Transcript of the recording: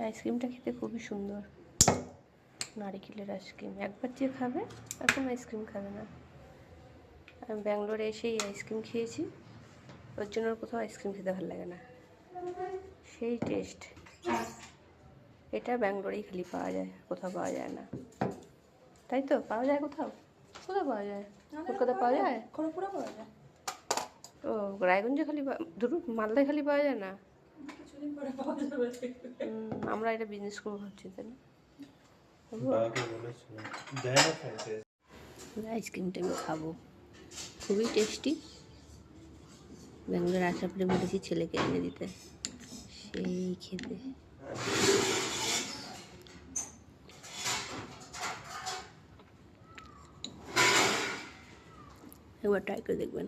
আইসক্রিমটা খেতে খুবই সুন্দর, নারিকেলের আইসক্রিম। একবার যে খাবে এখন আইসক্রিম খাবে না। আমি ব্যাঙ্গালোরে এসেই আইসক্রিম খেয়েছি, ওর জন্য আর কোথাও আইসক্রিম খেতে ভালো লাগে না, সেই টেস্ট। এটা ব্যাঙ্গালোরেই খালি পাওয়া যায়, কোথাও পাওয়া যায় না। তাই তো? পাওয়া যায় কোথাও? কোথাও পাওয়া যায়? কলকাতা পাওয়া যায়? খড়গপুরে পাওয়া যায়। ও, রায়গঞ্জে খালি, ধরুন মালদায় খালি পাওয়া যায় না? কিছুদিন পরে পাওয়া যাবে। আমরা এটা বিজনেস করবো ভাবছি, তাই না? আইসক্রিমটা আমি খাবো, খুবই টেস্টি। ব্যাঙ্গালোর আসার পরে বলেছি ছেলেকে এনে দিতে, সেই খেতে। একবার ট্রাই করে দেখবেন।